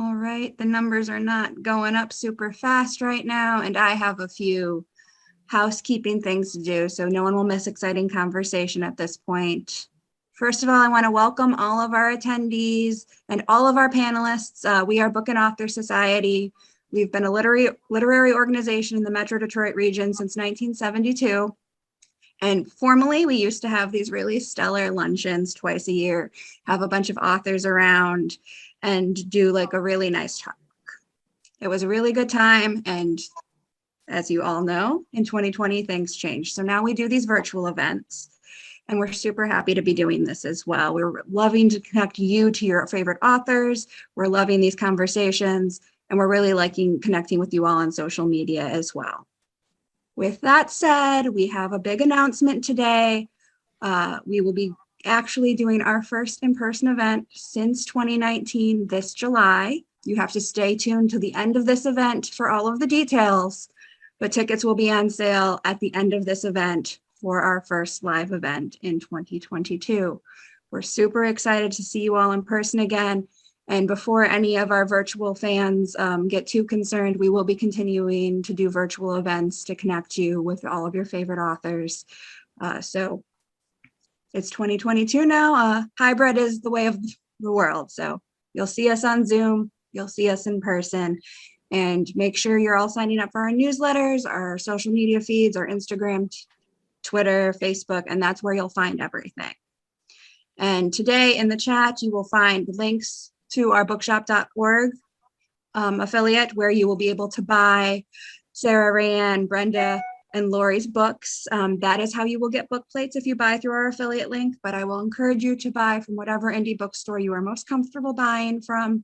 All right, the numbers are not going up super fast right now, and I have a few housekeeping things to do, so no one will miss exciting conversation at this point. First of all, I want to welcome all of our attendees and all of our panelists. We are Book and Author Society. We've been a literary organization in the Metro Detroit region since 1972. And formally, we used to have these really stellar luncheons twice a year, have a bunch of authors around and do like a really nice talk. It was a really good time. And as you all know, in 2020, things changed. So now we do these virtual events. And we're super happy to be doing this as well. We're loving to connect you to your favorite authors. We're loving these conversations, and we're really liking connecting with you all on social media as well. With that said, we have a big announcement today. We will be actually doing our first in-person event since 2019 this July. You have to stay tuned to the end of this event for all of the details, but tickets will be on sale at the end of this event for our first live event in 2022. We're super excited to see you all in person again. And before any of our virtual fans get too concerned, we will be continuing to do virtual events to connect you with all of your favorite authors. So it's 2022 now. Hybrid is the way of the world. So you'll see us on Zoom, you'll see us in person, and make sure you're all signing up for our newsletters, our social media feeds, our Instagram, Twitter, Facebook, and that's where you'll find everything. And today in the chat, you will find links to our bookshop.org affiliate where you will be able to buy Sarah, RaeAnne, Brenda, and Lori's books. That is how you will get book plates if you buy through our affiliate link, but I will encourage you to buy from whatever indie bookstore you are most comfortable buying from.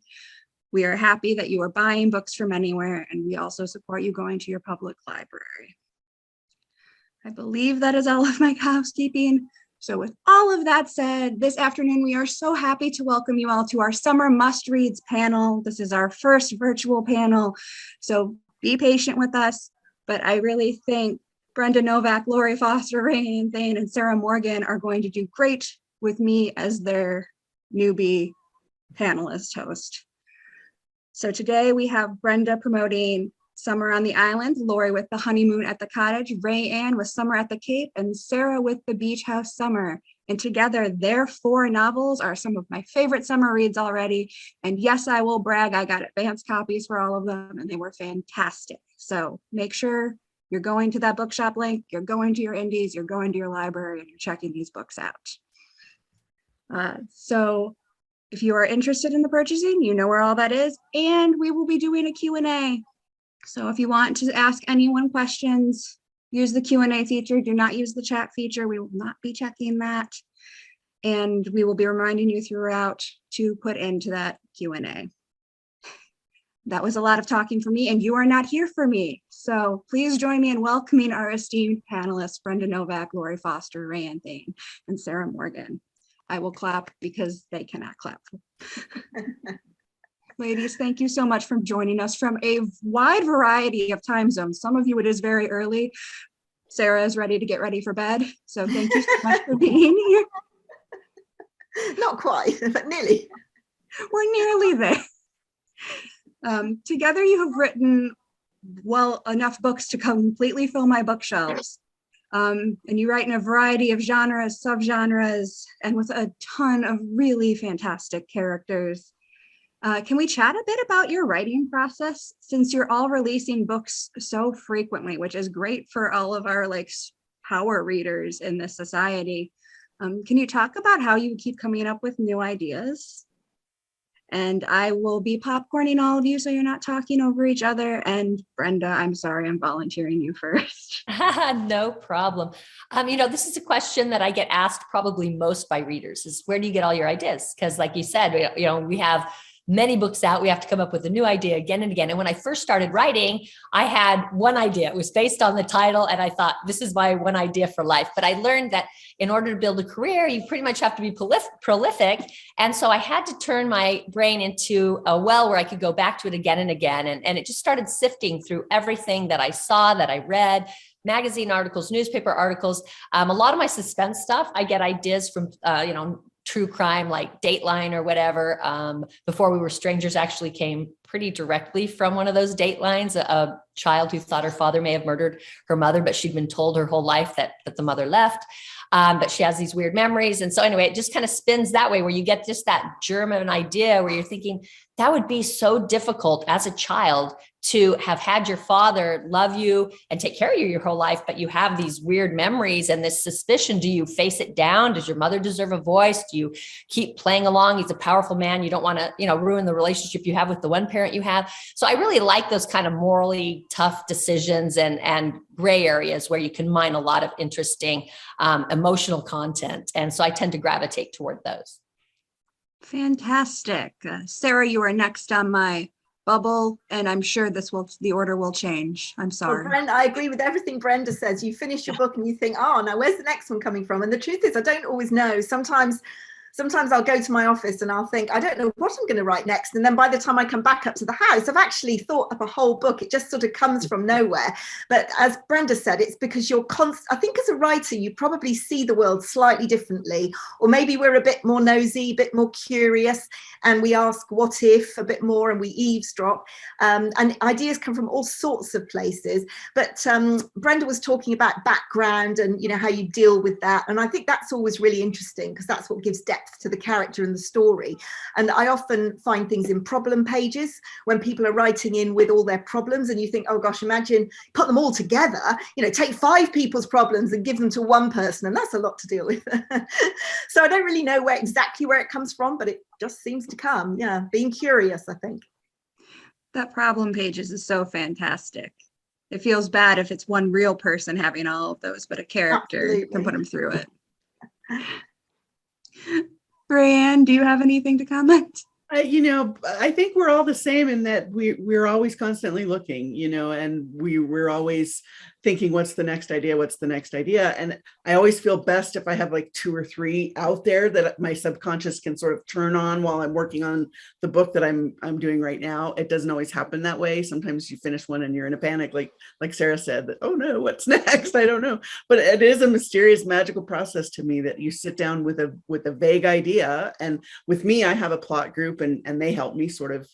We are happy that you are buying books from anywhere, and we also support you going to your public library. I believe that is all of my housekeeping. So with all of that said, this afternoon, we are so happy to welcome you all to our Summer Must Reads panel. This is our first virtual panel, so be patient with us. But I really think Brenda Novak, Lori Foster, RaeAnne Thayne, and Sarah Morgan are going to do great with me as their newbie panelist host. So today we have Brenda promoting Summer on the Island, Lori with The Honeymoon at the Cottage, RaeAnne with Summer at the Cape, and Sarah with The Beach House Summer. And together, their 4 novels are some of my favorite summer reads already. And yes, I will brag, I got advanced copies for all of them, and they were fantastic. So make sure you're going to that bookshop link, you're going to your indies, you're going to your library, and you're checking these books out. So if you are interested in the purchasing, you know where all that is, and we will be doing a Q&A. So if you want to ask anyone questions, use the Q&A feature. Do not use the chat feature. We will not be checking that. And we will be reminding you throughout to put into that Q&A. That was a lot of talking for me, and you are not here for me. So please join me in welcoming our esteemed panelists, Brenda Novak, Lori Foster, RaeAnne Thayne, and Sarah Morgan. I will clap because they cannot clap. Ladies, thank you so much for joining us from a wide variety of time zones. Some of you, it is very early. Sarah is ready to get ready for bed. So thank you so much for being here. Not quite, but nearly. We're nearly there. Together you have written, well, enough books to completely fill my bookshelves. And you write in a variety of genres, subgenres, and with a ton of really fantastic characters. Can we chat a bit about your writing process, since you're all releasing books so frequently, which is great for all of our power readers in this society. Can you talk about how you keep coming up with new ideas? And I will be popcorning all of you so you're not talking over each other. And Brenda, I'm sorry, I'm volunteering you first. No problem. This is a question that I get asked probably most by readers is, where do you get all your ideas? Because like you said, we have many books out. We have to come up with a new idea again and again. And when I first started writing, I had one idea. It was based on the title. And I thought, this is my one idea for life. But I learned that in order to build a career, you pretty much have to be prolific. And so I had to turn my brain into a well where I could go back to it again and again. And it just started sifting through everything that I saw, that I read, magazine articles, newspaper articles. A lot of my suspense stuff, I get ideas from, true crime like Dateline or whatever. Before We Were Strangers actually came pretty directly from one of those Datelines, a child who thought her father may have murdered her mother, but she'd been told her whole life that the mother left. But she has these weird memories. And so anyway, it just kind of spins that way where you get just that germ of an idea where you're thinking that would be so difficult as a child to have had your father love you and take care of you your whole life, but you have these weird memories and this suspicion. Do you face it down? Does your mother deserve a voice? Do you keep playing along? He's a powerful man. You don't want to, ruin the relationship you have with the one parent you have. So I really like those kind of morally tough decisions and gray areas where you can mine a lot of interesting emotional content. And so I tend to gravitate toward those. Fantastic. Sarah, you are next on my bubble, and I'm sure the order will change. I'm Well, sorry. Brenda, I agree with everything Brenda says. You finish your book and you think, oh, now where's the next one coming from? And the truth is, I don't always know. Sometimes I'll go to my office and I'll think, I don't know what I'm going to write next. And then by the time I come back up to the house, I've actually thought up a whole book. It just sort of comes from nowhere. But as Brenda said, it's because I think as a writer, you probably see the world slightly differently, or maybe we're a bit more nosy, a bit more curious, and we ask what if a bit more and we eavesdrop. And ideas come from all sorts of places. But Brenda was talking about background and, how you deal with that. And I think that's always really interesting because that's what gives depth to the character and the story. And I often find things in problem pages when people are writing in with all their problems and you think, oh gosh, imagine put them all together, take 5 people's problems and give them to one person, and that's a lot to deal with. So I don't really know exactly where it comes from, but it just seems to come. Yeah, being curious, I think. That problem pages is so fantastic. It feels bad if it's one real person having all of those, but a character Absolutely. can put them through it. RaeAnne, do you have anything to comment? I think we're all the same in that we're always constantly looking, and we're always thinking, what's the next idea? And I always feel best if I have like 2 or 3 out there that my subconscious can sort of turn on while I'm working on the book that I'm doing right now. It doesn't always happen that way. Sometimes you finish one and you're in a panic, like Sarah said, that, oh no, what's next? I don't know. But it is a mysterious, magical process to me that you sit down with a vague idea. And with me, I have a plot group and they help me sort of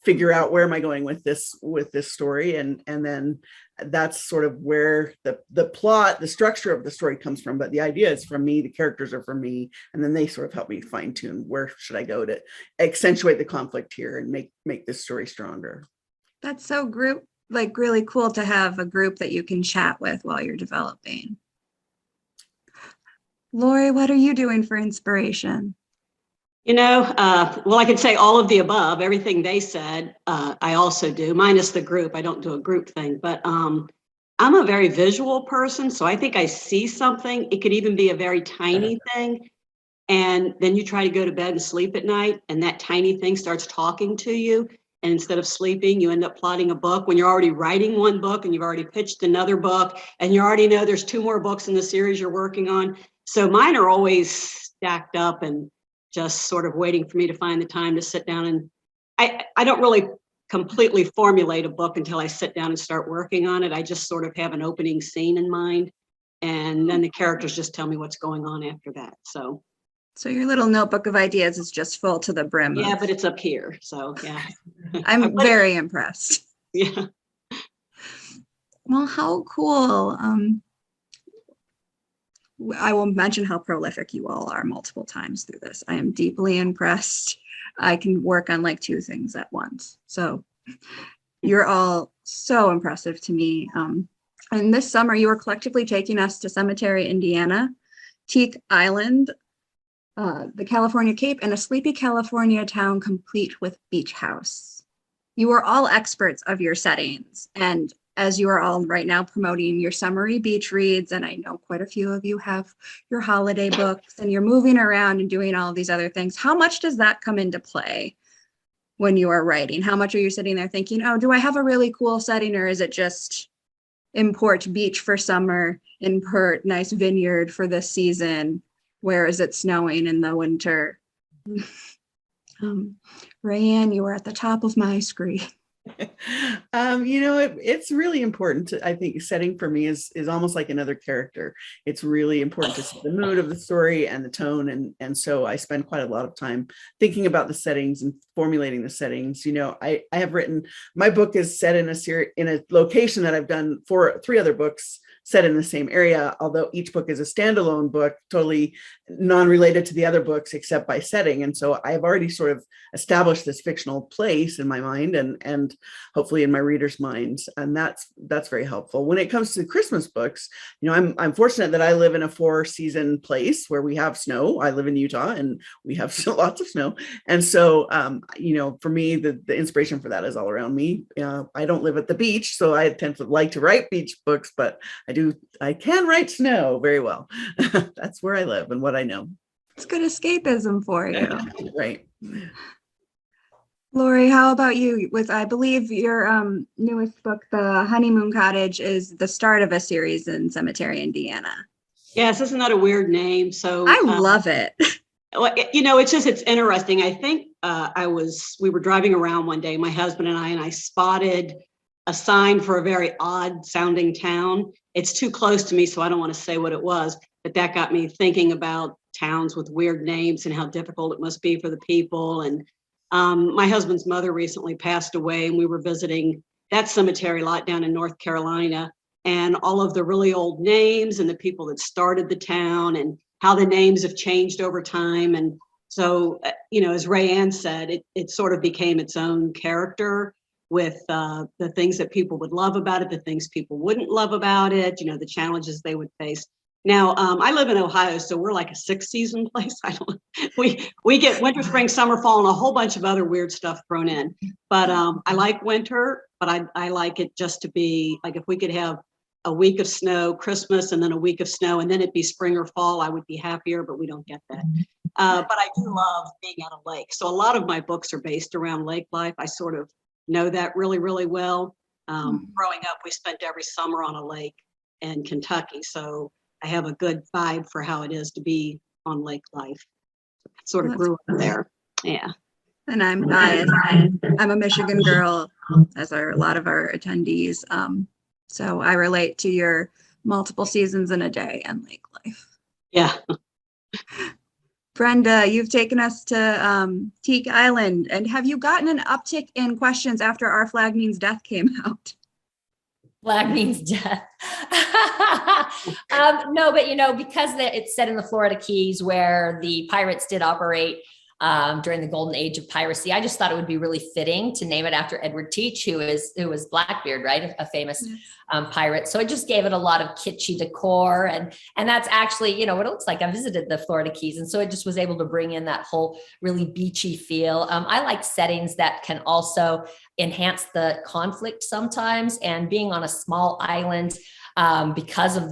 figure out where am I going with this story. And then that's sort of where the plot, the structure of the story comes from. But the idea is from me, the characters are from me. And then they sort of help me fine tune where should I go to accentuate the conflict here and make this story stronger. That's so really cool to have a group that you can chat with while you're developing. Lori, what are you doing for inspiration? Well, I could say all of the above, everything they said, I also do, minus the group. I don't do a group thing, but I'm a very visual person. So I think I see something. It could even be a very tiny thing. And then you try to go to bed and sleep at night, and that tiny thing starts talking to you. And instead of sleeping, you end up plotting a book when you're already writing one book and you've already pitched another book and you already know there's 2 more books in the series you're working on. So mine are always stacked up and just sort of waiting for me to find the time to sit down. And I don't really completely formulate a book until I sit down and start working on it. I just sort of have an opening scene in mind. And then the characters just tell me what's going on after that. So your little notebook of ideas is just full to the brim. Yeah, but it's up here. So yeah. I'm very impressed. Yeah. Well, how cool. I will mention how prolific you all are multiple times through this. I am deeply impressed. I can work on like 2 things at once. So you're all so impressive to me. And this summer, you are collectively taking us to Cemetery, Indiana, Teak Island, the California Cape, and a sleepy California town complete with beach house. You are all experts of your settings, and as you are all right now promoting your summery beach reads, and I know quite a few of you have your holiday books, and you're moving around and doing all of these other things. How much does that come into play when you are writing? How much are you sitting there thinking, oh, do I have a really cool setting, or is it just import beach for summer, import nice vineyard for this season? Where is it snowing in the winter? RaeAnne, you are at the top of my screen. It's really important I think setting for me is almost like another character. It's really important to set the mood of the story and the tone. And so I spend quite a lot of time thinking about the settings and formulating the settings. I have written, my book is set in a location that I've done for 3 other books set in the same area, although each book is a standalone book, totally non-related to the other books except by setting. And so I've already sort of established this fictional place in my mind and hopefully in my readers' minds. And that's very helpful. When it comes to Christmas books, I'm fortunate that I live in a 4-season place where we have snow. I live in Utah and we have lots of snow. And so, for me, the inspiration for that is all around me. I don't live at the beach, so I tend to like to write beach books, but I can write snow very well. That's where I live and what I know. It's good escapism for you. Right. Lori, how about you? I believe your newest book, The Honeymoon Cottage, is the start of a series in Cemetery, Indiana. Yes, isn't that a weird name? So I love it. It's interesting. I think we were driving around one day, my husband and I spotted a sign for a very odd sounding town. It's too close to me, so I don't want to say what it was, but that got me thinking about towns with weird names and how difficult it must be for the people. And my husband's mother recently passed away, and we were visiting that cemetery lot down in North Carolina, and all of the really old names and the people that started the town and how the names have changed over time. And so, as RaeAnne said, it sort of became its own character with the things that people would love about it, the things people wouldn't love about it, the challenges they would face. Now, I live in Ohio, so we're like a 6-season place. We get winter, spring, summer, fall, and a whole bunch of other weird stuff thrown in. But I like winter, but I like it just to be like, if we could have a week of snow, Christmas, and then a week of snow, and then it'd be spring or fall, I would be happier, but we don't get that. But I do love being at a lake. So a lot of my books are based around lake life. I sort of know that really, really well. Growing up, we spent every summer on a lake in Kentucky. So I have a good vibe for how it is to be on lake life. Sort of grew up there. Yeah. And I'm biased. I'm a Michigan girl, as are a lot of our attendees. So I relate to your multiple seasons in a day and lake life. Yeah. Brenda, you've taken us to Teak Island, and have you gotten an uptick in questions after Our Flag Means Death came out? Flag means death. No, but because it's set in the Florida Keys where the pirates did operate during the golden age of piracy, I just thought it would be really fitting to name it after Edward Teach, who was Blackbeard, right? A famous pirate. So it just gave it a lot of kitschy decor. And that's actually, what it looks like. I visited the Florida Keys. And so it just was able to bring in that whole really beachy feel. I like settings that can also enhance the conflict sometimes, and being on a small island, because of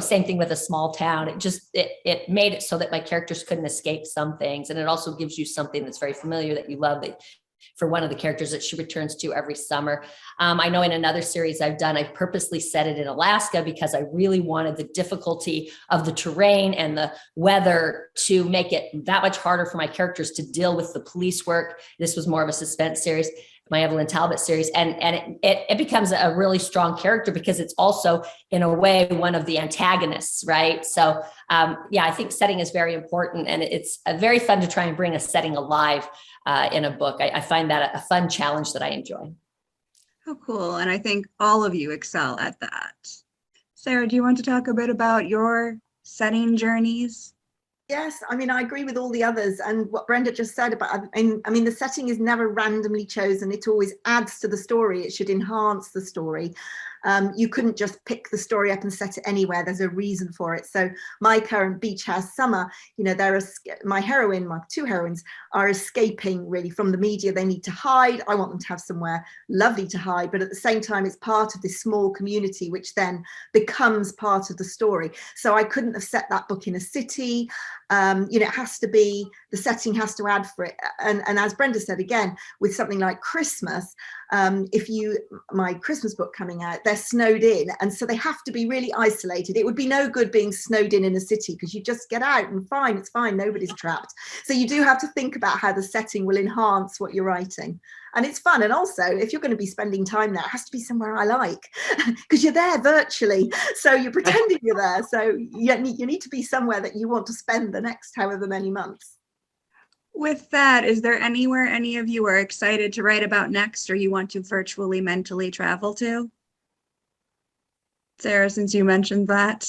same thing with a small town. It made it so that my characters couldn't escape some things. And it also gives you something that's very familiar that you love, for one of the characters that she returns to every summer. I know in another series I've done, I purposely set it in Alaska because I really wanted the difficulty of the terrain and the weather to make it that much harder for my characters to deal with the police work. This was more of a suspense series, my Evelyn Talbot series. And it becomes a really strong character because it's also, in a way, one of the antagonists, right? So I think setting is very important, and it's very fun to try and bring a setting alive in a book. I find that a fun challenge that I enjoy. Oh, cool. And I think all of you excel at that. Sarah, do you want to talk a bit about your setting journeys? Yes, I agree with all the others, and what Brenda just said about, the setting is never randomly chosen. It always adds to the story. It should enhance the story. You couldn't just pick the story up and set it anywhere. There's a reason for it. So my current beach house summer, my two heroines are escaping really from the media. They need to hide. I want them to have somewhere lovely to hide, but at the same time, it's part of this small community, which then becomes part of the story. So I couldn't have set that book in a city. It has to be, the setting has to add for it. And as Brenda said, again, with something like Christmas, my Christmas book coming out, there they're snowed in, and so they have to be really isolated. It would be no good being snowed in a city, because you just get out and fine, it's fine, nobody's trapped. So you do have to think about how the setting will enhance what you're writing. And it's fun. And also, if you're going to be spending time there, it has to be somewhere I like, because you're there virtually. So you're pretending you're there. So you need to be somewhere that you want to spend the next however many months. With that, is there anywhere any of you are excited to write about next, or you want to virtually mentally travel to? Sarah, since you mentioned that.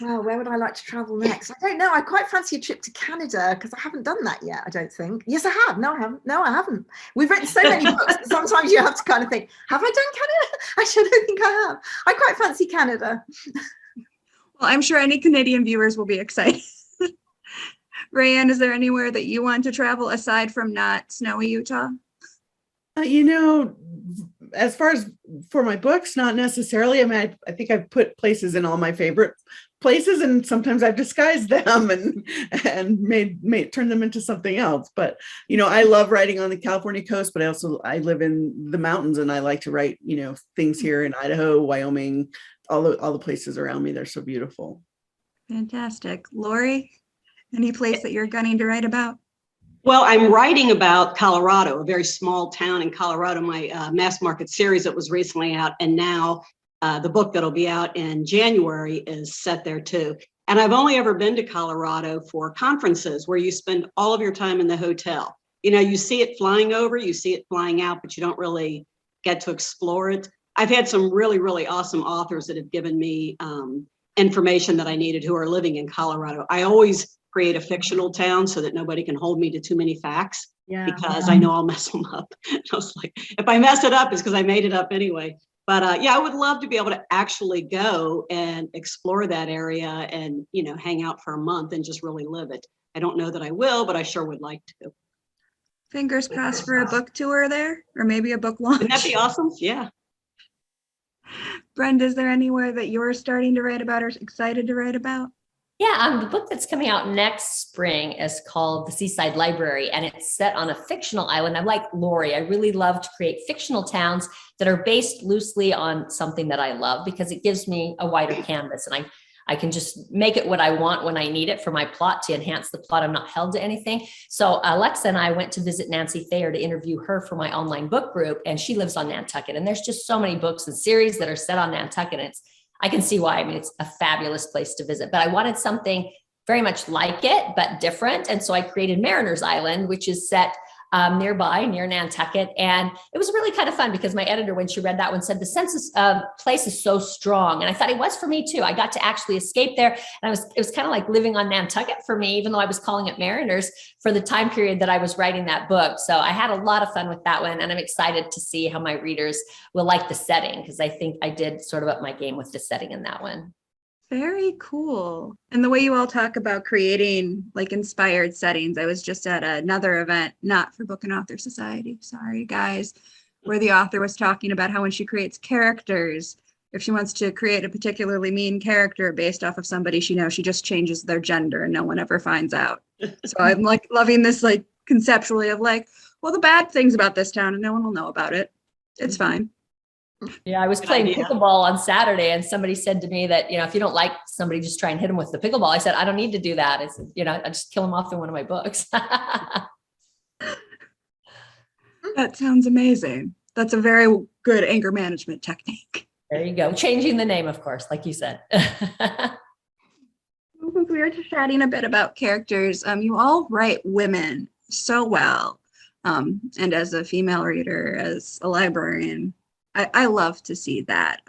Well, where would I like to travel next? I don't know. I quite fancy a trip to Canada, because I haven't done that yet, I don't think. Yes, I have. No, I haven't. No, I haven't. We've written so many books. Sometimes you have to kind of think, have I done Canada? Actually, I don't think I have. I quite fancy Canada. Well, I'm sure any Canadian viewers will be excited. RaeAnne, is there anywhere that you want to travel aside from not snowy Utah? As far as for my books, not necessarily. I mean, I think I've put places in all my favorite places, and sometimes I've disguised them and made turn them into something else. But I love writing on the California coast, but I live in the mountains, and I like to write things here in Idaho, Wyoming, all the places around me. They're so beautiful. Fantastic. Lori, any place that you're gunning to write about? Well, I'm writing about Colorado, a very small town in Colorado, my mass market series that was recently out. And now the book that'll be out in January is set there too. And I've only ever been to Colorado for conferences where you spend all of your time in the hotel. You see it flying over, you see it flying out, but you don't really get to explore it. I've had some really, really awesome authors that have given me information that I needed who are living in Colorado. I always create a fictional town so that nobody can hold me to too many facts, because I know I'll mess them up. I was like, if I mess it up, it's because I made it up anyway. But I would love to be able to actually go and explore that area and, hang out for a month and just really live it. I don't know that I will, but I sure would like to. Fingers crossed for a book tour there, or maybe a book launch. Wouldn't that be awesome? Yeah. Brenda, is there anywhere that you're starting to write about or excited to write about? Yeah, the book that's coming out next spring is called The Seaside Library, and it's set on a fictional island. I'm like Lori, I really love to create fictional towns that are based loosely on something that I love, because it gives me a wider canvas, and I can just make it what I want when I need it for my plot to enhance the plot. I'm not held to anything. So Alexa and I went to visit Nancy Thayer to interview her for my online book group, and she lives on Nantucket, and there's just so many books and series that are set on Nantucket. I can see why. I mean, it's a fabulous place to visit, but I wanted something very much like it, but different. And so I created Mariner's Island, which is set nearby, near Nantucket. And it was really kind of fun, because my editor, when she read that one, said the sense of place is so strong. And I thought it was for me too. I got to actually escape there. And it was kind of like living on Nantucket for me, even though I was calling it Mariners for the time period that I was writing that book. So I had a lot of fun with that one. And I'm excited to see how my readers will like the setting, because I think I did sort of up my game with the setting in that one. Very cool. And the way you all talk about creating like inspired settings. I was just at another event, not for Book and Author Society, sorry guys, where the author was talking about how when she creates characters, if she wants to create a particularly mean character based off of somebody she knows, she just changes their gender and no one ever finds out. So I'm like loving this like conceptually of like, well, the bad things about this town and no one will know about it. It's fine. Yeah, I was playing pickleball on Saturday, and somebody said to me that, if you don't like somebody, just try and hit them with the pickleball. I said, I don't need to do that. I said, I just kill them off in one of my books. That sounds amazing. That's a very good anger management technique. There you go. Changing the name, of course, like you said. We were just chatting a bit about characters. You all write women so well. And as a female reader, as a librarian, I love to see that.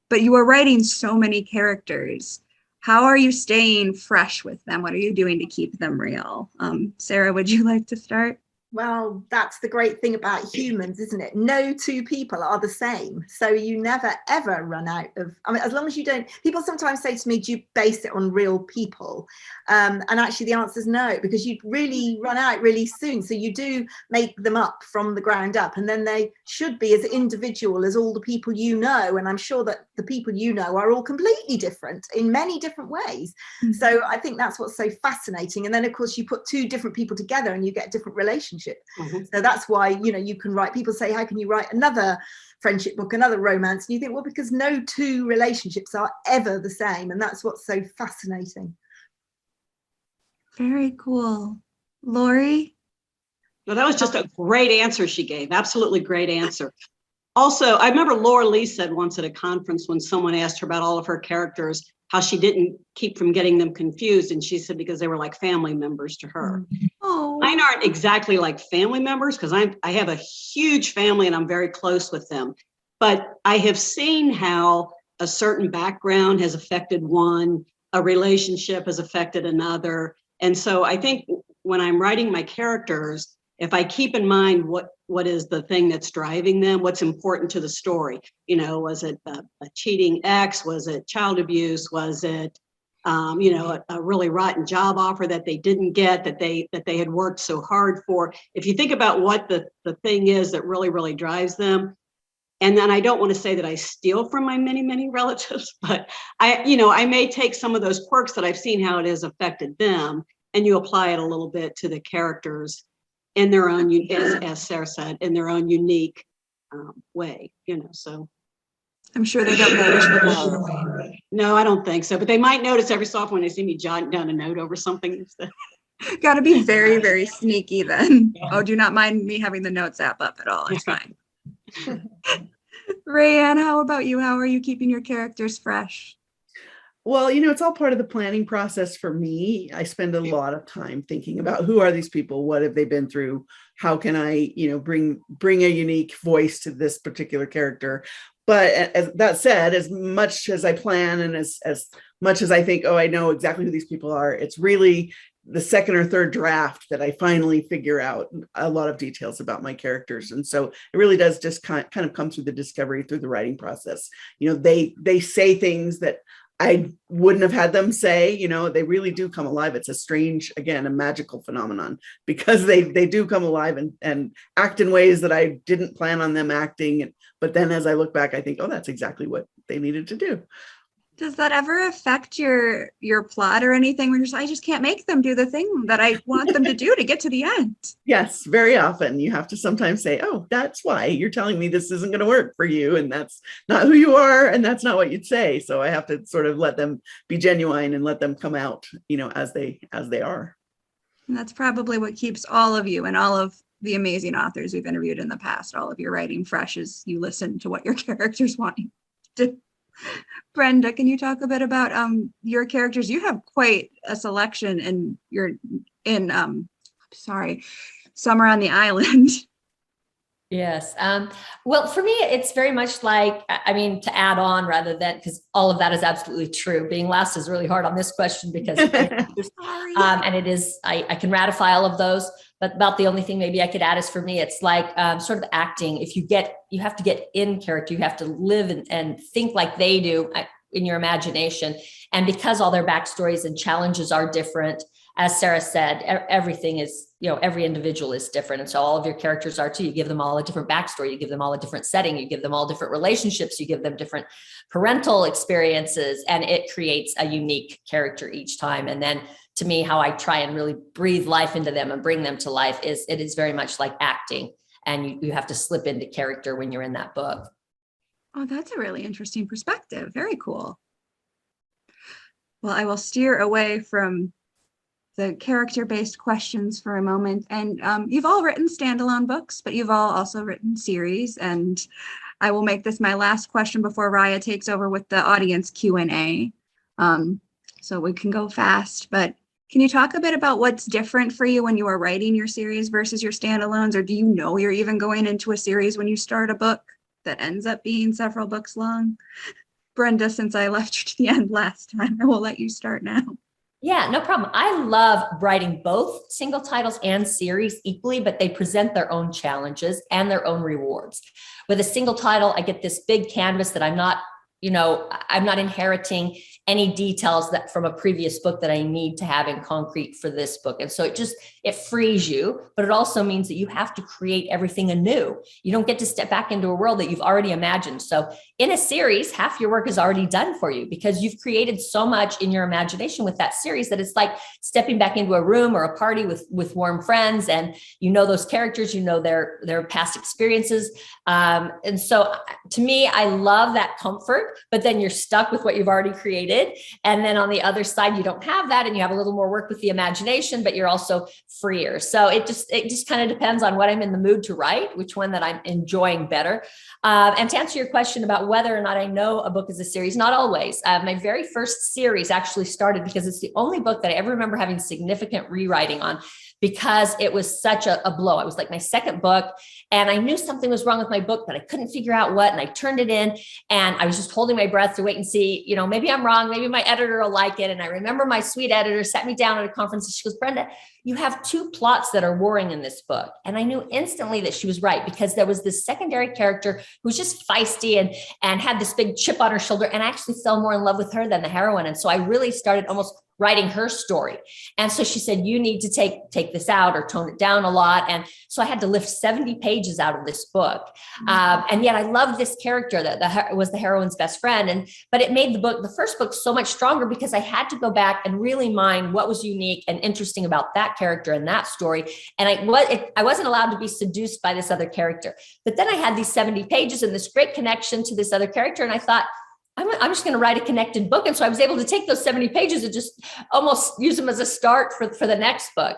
But you are writing so many characters. How are you staying fresh with them? What are you doing to keep them real? Sarah, would you like to start? Well, that's the great thing about humans, isn't it? No two people are the same. So you never, ever run out of, as long as you don't, people sometimes say to me, do you base it on real people? And actually the answer is no, because you'd really run out really soon. So you do make them up from the ground up, and then they should be as individual as all the people you know. And I'm sure that the people you know are all completely different in many different ways. Mm-hmm. So I think that's what's so fascinating. And then of course you put two different people together and you get a different relationship. relationship. So that's why, you know, you can write, people say, how can you write another friendship book, another romance? And you think, well, because no two relationships are ever the same. And that's what's so fascinating. Very cool. Lori? Well, that was just a great answer she gave. Absolutely great answer. Also, I remember Laura Lee said once at a conference when someone asked her about all of her characters, how she didn't keep from getting them confused. And she said, because they were like family members to her. Oh, Mine aren't exactly like family members because I have a huge family and I'm very close with them. But I have seen how a certain background has affected one, a relationship has affected another. And so I think when I'm writing my characters, if I keep in mind what is the thing that's driving them, what's important to the story, you know, was it a cheating ex? Was it child abuse? Was it, you know, a really rotten job offer that they didn't get, that they had worked so hard for? If you think about what the thing is that really, really drives them, and then I don't want to say that I steal from my many, many relatives, but I may take some of those quirks that I've seen how it has affected them, and you apply it a little bit to the characters in their own, as Sarah said, in their own unique way, you know, so. I'm sure they don't notice the No, I don't think so, but they might notice every so often when they see me jotting down a note over something. Got to be very, very sneaky then. Oh, do not mind me having the notes app up at all. It's fine. RaeAnne, how about you? How are you keeping your characters fresh? Well, you know, it's all part of the planning process for me. I spend a lot of time thinking about who are these people? What have they been through? How can I, you know, bring a unique voice to this particular character? But as that said, as much as I plan and as much as I think, oh, I know exactly who these people are, it's really the second or third draft that I finally figure out a lot of details about my characters. And so it really does just kind of come through the discovery, through the writing process. You know, they say things that I wouldn't have had them say, you know, they really do come alive. It's a strange, again, a magical phenomenon, because they do come alive and act in ways that I didn't plan on them acting. But then as I look back, I think, oh, that's exactly what they needed to do. Does that ever affect your plot or anything when you're just, I just can't make them do the thing that I want them to do to get to the end? Yes, very often you have to sometimes say, oh, that's why you're telling me this isn't going to work for you. And that's not who you are. And that's not what you'd say. So I have to sort of let them be genuine and let them come out, you know, as they are. And that's probably what keeps all of you and all of the amazing authors we've interviewed in the past, all of your writing fresh, as you listen to what your characters want you to do. Brenda, can you talk a bit about your characters? You have quite a selection, and you're in Summer on the Island. Yes. Well, for me, it's very much like, I mean, to add on rather than, because all of that is absolutely true. Being last is really hard on this question because and it is, I can ratify all of those, but about the only thing maybe I could add is, for me, it's like sort of acting. If you have to get in character, you have to live and think like they do in your imagination. And because all their backstories and challenges are different, as Sarah said, everything is, you know, every individual is different. And so all of your characters are too. You give them all a different backstory. You give them all a different setting. You give them all different relationships. You give them different parental experiences, and it creates a unique character each time. And then to me, how I try and really breathe life into them and bring them to life is, it is very much like acting. And you have to slip into character when you're in that book. Oh, that's a really interesting perspective. Very cool. Well, I will steer away from the character-based questions for a moment. And you've all written standalone books, but you've all also written series. And I will make this my last question before Raya takes over with the audience Q&A. So we can go fast, but can you talk a bit about what's different for you when you are writing your series versus your standalones? Or do you know you're even going into a series when you start a book that ends up being several books long? Brenda, since I left you to the end last time, I will let you start now. Yeah, no problem. I love writing both single titles and series equally, but they present their own challenges and their own rewards. With a single title, I get this big canvas that I'm not inheriting any details that from a previous book that I need to have in concrete for this book. And so it frees you, but it also means that you have to create everything anew. You don't get to step back into a world that you've already imagined. So in a series, half your work is already done for you because you've created so much in your imagination with that series that it's like stepping back into a room or a party with warm friends, and you know those characters, you know their past experiences. And so to me, I love that comfort, but then you're stuck with what you've already created. And then on the other side, you don't have that and you have a little more work with the imagination, but you're also freer. So it just kind of depends on what I'm in the mood to write, which one that I'm enjoying better. And to answer your question about whether or not I know a book is a series, not always. My very first series actually started because it's the only book that I ever remember having significant rewriting on, because it was such a blow. It was like my second book and I knew something was wrong with my book, but I couldn't figure out what. And I turned it in and I was just holding my breath to wait and see, maybe I'm wrong. Maybe my editor will like it. And I remember my sweet editor sat me down at a conference and she goes, Brenda, you have two plots that are warring in this book. And I knew instantly that she was right, because there was this secondary character who was just feisty and had this big chip on her shoulder. And I actually fell more in love with her than the heroine. And so I really started almost writing her story. And so she said, you need to take this out or tone it down a lot. And so I had to lift 70 pages out of this book. And yet I loved this character that was the heroine's best friend. But it made the first book so much stronger because I had to go back and really mine what was unique and interesting about that character and that story. And I wasn't allowed to be seduced by this other character. But then I had these 70 pages and this great connection to this other character. And I thought, I'm just going to write a connected book. And so I was able to take those 70 pages and just almost use them as a start for the next book.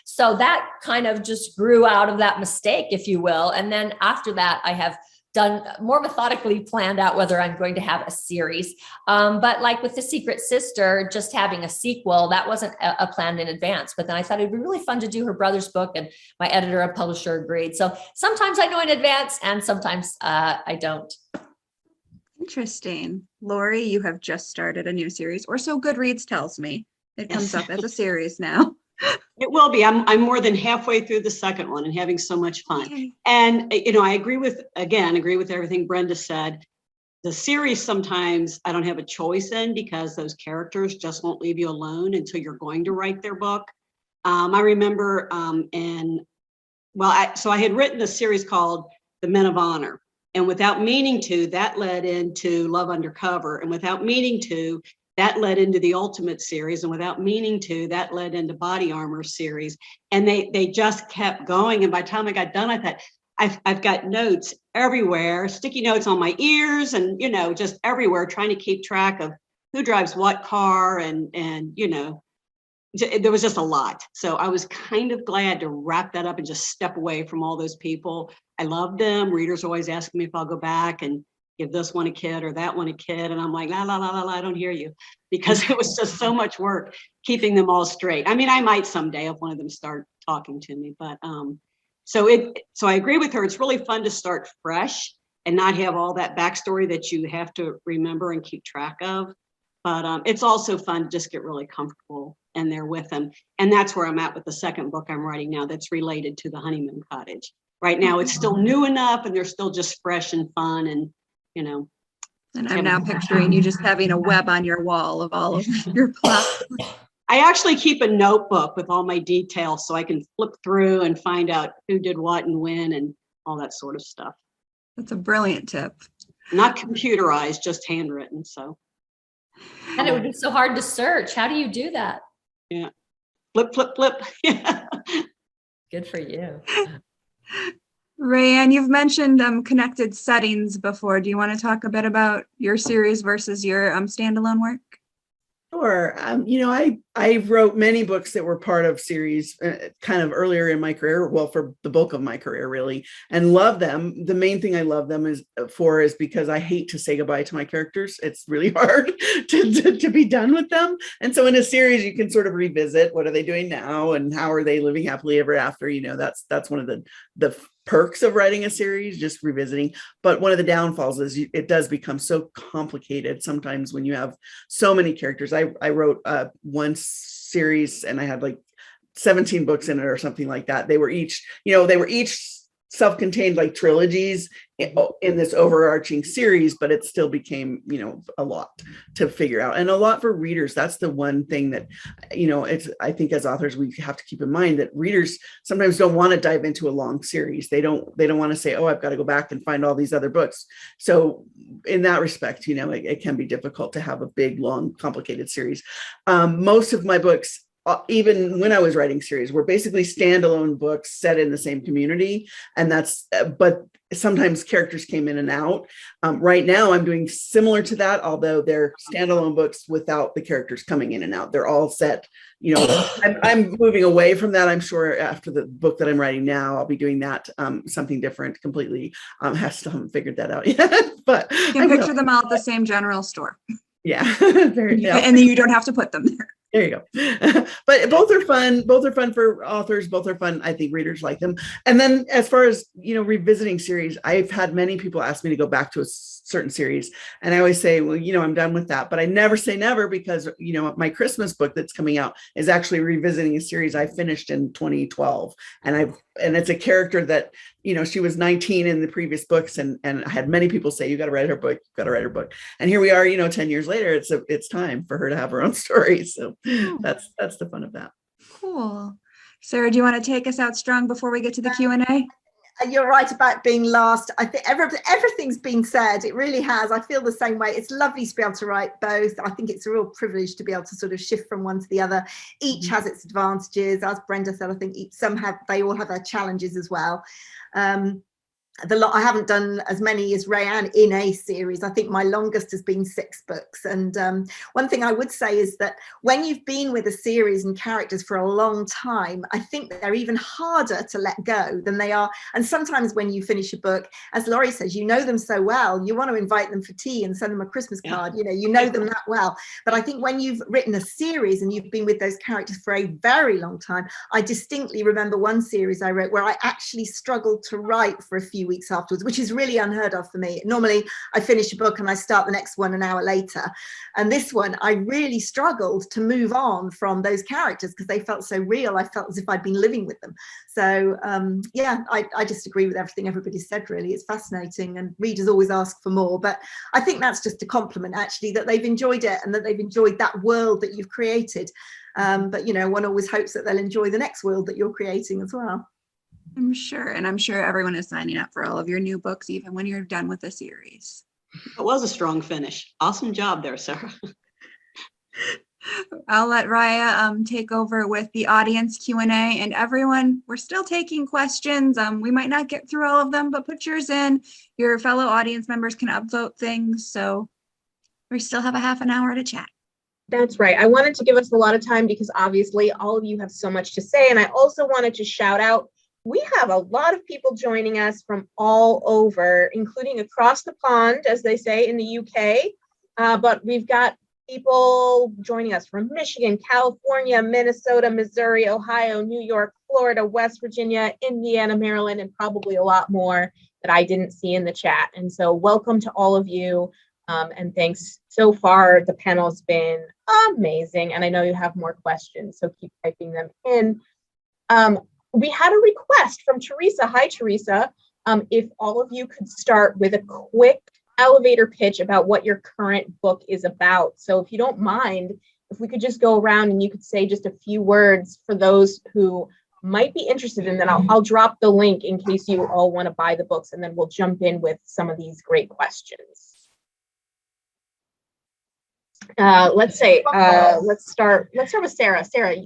So that kind of just grew out of that mistake, if you will. And then after that, I have done more methodically planned out whether I'm going to have a series. But like with The Secret Sister, just having a sequel, that wasn't a plan in advance. But then I thought it'd be really fun to do her brother's book, and my editor and publisher agreed. So sometimes I know in advance and sometimes I don't. Interesting. Lori, you have just started a new series, or so Goodreads tells me. It comes up as a series now. It will be. I'm more than halfway through the second one and having so much fun. Yay. And, I agree with everything Brenda said. The series sometimes I don't have a choice in because those characters just won't leave you alone until you're going to write their book. I remember so I had written a series called The Men of Honor. And without meaning to, that led into Love Undercover. And without meaning to, that led into the Ultimate series. And without meaning to, that led into Body Armor series. And they just kept going. And by the time I got done, I thought, I've got notes everywhere, sticky notes on my ears and, just everywhere, trying to keep track of who drives what car. And there was just a lot. So I was kind of glad to wrap that up and just step away from all those people. I love them. Readers always ask me if I'll go back and give this one a kid or that one a kid. And I'm like, la, la, la, la, la, I don't hear you, because it was just so much work keeping them all straight. I mean, I might someday if one of them start talking to me, but so I agree with her. It's really fun to start fresh and not have all that backstory that you have to remember and keep track of. But it's also fun to just get really comfortable in there with them. And that's where I'm at with the second book I'm writing now that's related to the honeymoon cottage. Right now, it's still new enough and they're still just fresh and fun and, And I'm now picturing you just having a web on your wall of all of your plots. I actually keep a notebook with all my details so I can flip through and find out who did what and when and all that sort of stuff. That's a brilliant tip. Not computerized, just handwritten. So. And it would be so hard to search. How do you do that? Yeah. Flip, flip, flip. Yeah. Good for you. RaeAnne, you've mentioned connected settings before. Do you want to talk a bit about your series versus your standalone work? Sure. I wrote many books that were part of series kind of earlier in my career, well, for the bulk of my career, really, and love them. The main thing I love them is because I hate to say goodbye to my characters. It's really hard to be done with them. And so in a series, you can sort of revisit what are they doing now and how are they living happily ever after. That's one of the perks of writing a series, just revisiting. But one of the downfalls is it does become so complicated sometimes when you have so many characters. I wrote one series and I had like 17 books in it or something like that. They were each self-contained like trilogies in this overarching series, but it still became, a lot to figure out, and a lot for readers. That's the one thing that, I think as authors, we have to keep in mind that readers sometimes don't want to dive into a long series. They don't want to say, oh, I've got to go back and find all these other books. So in that respect, it can be difficult to have a big, long, complicated series. Most of my books, even when I was writing series, were basically standalone books set in the same community. And but sometimes characters came in and out. Right now I'm doing similar to that, although they're standalone books without the characters coming in and out. They're all set, I'm moving away from that. I'm sure after the book that I'm writing now, I'll be doing that, something different completely. I still haven't figured that out yet, but You can picture them all at the same general store. Yeah. And then you don't have to put them there. There you go. But both are fun. Both are fun for authors. Both are fun. I think readers like them. And then as far as, revisiting series, I've had many people ask me to go back to a certain series. And I always say, well, I'm done with that. But I never say never, because, my Christmas book that's coming out is actually revisiting a series I finished in 2012. And it's a character that, she was 19 in the previous books. And I had many people say, you got to write her book, you've got to write her book. And here we are, 10 years later, it's time for her to have her own story. So that's the fun of that. Cool. Sarah, do you want to take us out strong before we get to the Q&A? You're right about being last. I think everything's been said. It really has. I feel the same way. It's lovely to be able to write both. I think it's a real privilege to be able to sort of shift from one to the other. Each has its advantages. As Brenda said, I think they all have their challenges as well. I haven't done as many as RaeAnne in a series. I think my longest has been 6 books. And one thing I would say is that when you've been with a series and characters for a long time, I think they're even harder to let go than they are. And sometimes when you finish a book, as Laurie says, you know them so well, you want to invite them for tea and send them a Christmas card. You know them that well. But I think when you've written a series and you've been with those characters for a very long time, I distinctly remember one series I wrote where I actually struggled to write for a few weeks afterwards, which is really unheard of for me. Normally I finish a book and I start the next one an hour later, and this one I really struggled to move on from those characters because they felt so real. I felt as if I'd been living with them. So I just agree with everything everybody said. Really, it's fascinating, and readers always ask for more, but I think that's just a compliment actually, that they've enjoyed it and that they've enjoyed that world that you've created. But one always hopes that they'll enjoy the next world that you're creating as well. I'm sure. And I'm sure everyone is signing up for all of your new books, even when you're done with the series. It was a strong finish. Awesome job there, Sarah. I'll let Raya take over with the audience Q&A, and everyone, we're still taking questions. We might not get through all of them, but put yours in. Your fellow audience members can upvote things. So we still have a half an hour to chat. That's right. I wanted to give us a lot of time because obviously all of you have so much to say. And I also wanted to shout out, we have a lot of people joining us from all over, including across the pond, as they say in the UK. But we've got people joining us from Michigan, California, Minnesota, Missouri, Ohio, New York, Florida, West Virginia, Indiana, Maryland, and probably a lot more that I didn't see in the chat. And so welcome to all of you. And thanks. So far, the panel's been amazing. And I know you have more questions, so keep typing them in. We had a request from Teresa. Hi, Teresa. If all of you could start with a quick elevator pitch about what your current book is about. So if you don't mind, if we could just go around and you could say just a few words for those who might be interested, and then I'll drop the link in case you all want to buy the books, and then we'll jump in with some of these great questions. Let's start with Sarah. Sarah.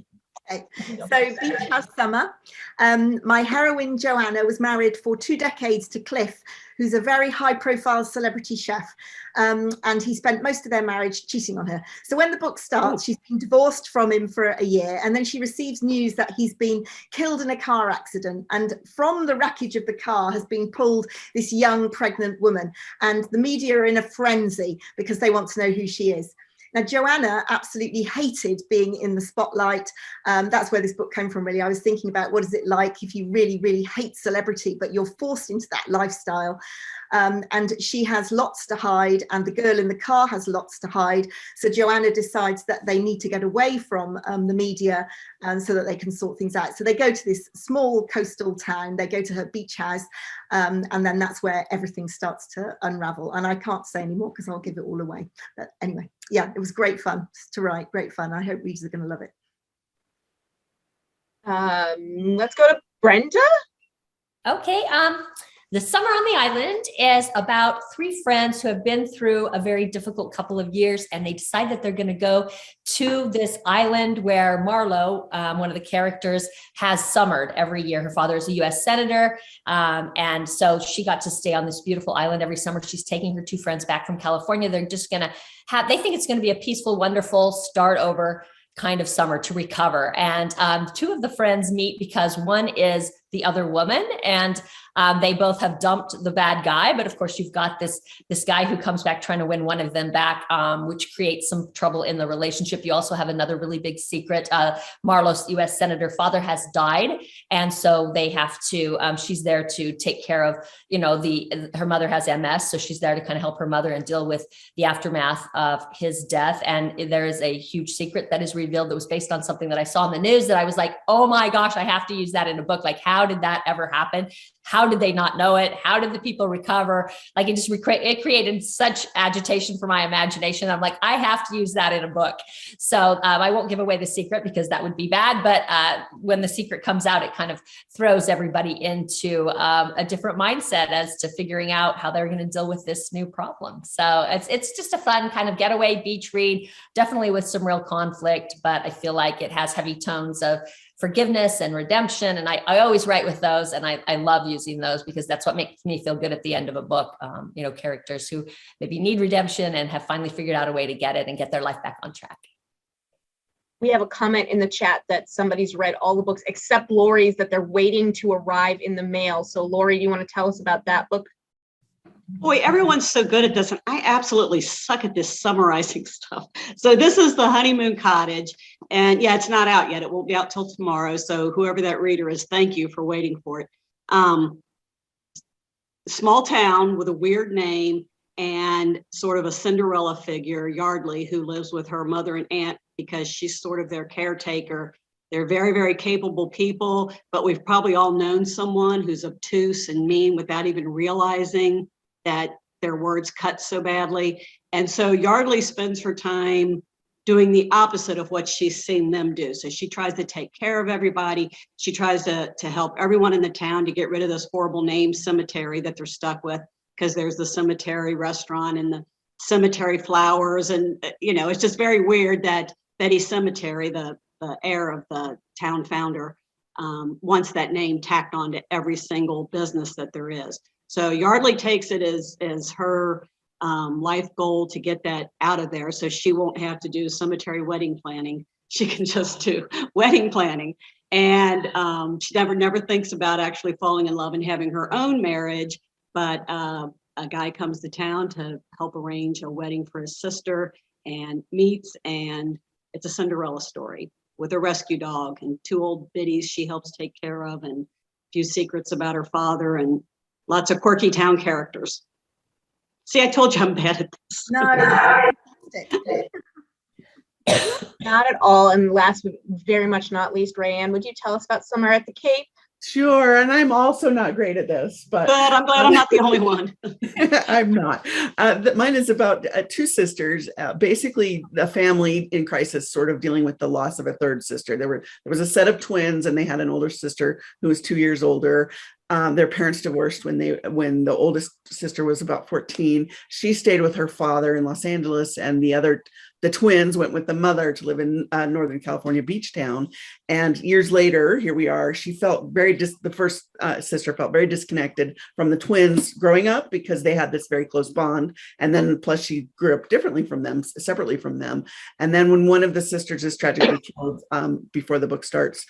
Okay. So Beach House Summer. My heroine Joanna was married for 2 decades to Cliff, who's a very high-profile celebrity chef, and he spent most of their marriage cheating on her. So when the book starts, she's been divorced from him for a year, and then she receives news that he's been killed in a car accident, and from the wreckage of the car has been pulled this young pregnant woman, and the media are in a frenzy because they want to know who she is. Now, Joanna absolutely hated being in the spotlight. That's where this book came from, really. I was thinking about what is it like if you really, really hate celebrity, but you're forced into that lifestyle. and she has lots to hide, and the girl in the car has lots to hide. So Joanna decides that they need to get away from the media, and so that they can sort things out. So they go to this small coastal town, they go to her beach house, and then that's where everything starts to unravel. And I can't say anymore because I'll give it all away. But anyway, yeah, it was great fun to write, great fun. I hope readers are going to love it. Let's go to Brenda. Okay. The Summer on the Island is about three friends who have been through a very difficult couple of years, and they decide that they're going to go to this island where Marlo, one of the characters, has summered every year. Her father is a U.S. senator, and so she got to stay on this beautiful island every summer. She's taking her two friends back from California. They're just going to they think it's going to be a peaceful, wonderful start over kind of summer to recover. And two of the friends meet because one is the other woman, and they both have dumped the bad guy. But of course, you've got this guy who comes back trying to win one of them back, which creates some trouble in the relationship. You also have another really big secret. Marlo's U.S. Senator father has died, and so they have to. She's there to take care of, her mother has MS, so she's there to kind of help her mother and deal with the aftermath of his death. And there is a huge secret that is revealed that was based on something that I saw in the news that I was like, oh my gosh, I have to use that in a book. Like, how did that ever happen? How did they not know it? How did the people recover? Like, it just it created such agitation for my imagination. I'm like, I have to use that in a book. So I won't give away the secret because that would be bad. But when the secret comes out, it kind of throws everybody into a different mindset as to figuring out how they're going to deal with this new problem. So it's just a fun kind of getaway beach read, definitely with some real conflict, but I feel like it has heavy tones of forgiveness and redemption. And I always write with those, and I love using those because that's what makes me feel good at the end of a book. Characters who maybe need redemption and have finally figured out a way to get it and get their life back on track. We have a comment in the chat that somebody's read all the books except Lori's, that they're waiting to arrive in the mail. So Lori, do you want to tell us about that book? Boy, everyone's so good at this, and I absolutely suck at this summarizing stuff. So this is The Honeymoon Cottage, and yeah, it's not out yet. It won't be out till tomorrow. So whoever that reader is, thank you for waiting for it. Small town with a weird name and sort of a Cinderella figure, Yardley, who lives with her mother and aunt because she's sort of their caretaker. They're very, very capable people, but we've probably all known someone who's obtuse and mean without even realizing that their words cut so badly. And so Yardley spends her time doing the opposite of what she's seen them do. So she tries to take care of everybody. She tries to help everyone in the town to get rid of this horrible name cemetery that they're stuck with, because there's the cemetery restaurant and the cemetery flowers. And, it's just very weird that Betty Cemetery, the heir of the town founder, wants that name tacked on to every single business that there is. So Yardley takes it as her life goal to get that out of there, so she won't have to do cemetery wedding planning. She can just do wedding planning. And she never thinks about actually falling in love and having her own marriage. But a guy comes to town to help arrange a wedding for his sister and meets, and it's a Cinderella story with a rescue dog and two old biddies she helps take care of, and a few secrets about her father, and lots of quirky town characters. See, I told you I'm bad at this. No, Not at all. And last but very much not least, RaeAnne, would you tell us about Summer at the Cape? Sure, and I'm also not great at this, but I'm glad I'm not the only one. I'm not. Mine is about two sisters, basically a family in crisis, sort of dealing with the loss of a third sister. There was a set of twins, and they had an older sister who was 2 years older. Their parents divorced when the oldest sister was about 14. She stayed with her father in Los Angeles, and the twins went with the mother to live in Northern California beach town. And years later, here we are, she felt the first sister felt very disconnected from the twins growing up because they had this very close bond. And then plus she grew up separately from them. And then when one of the sisters is tragically killed before the book starts,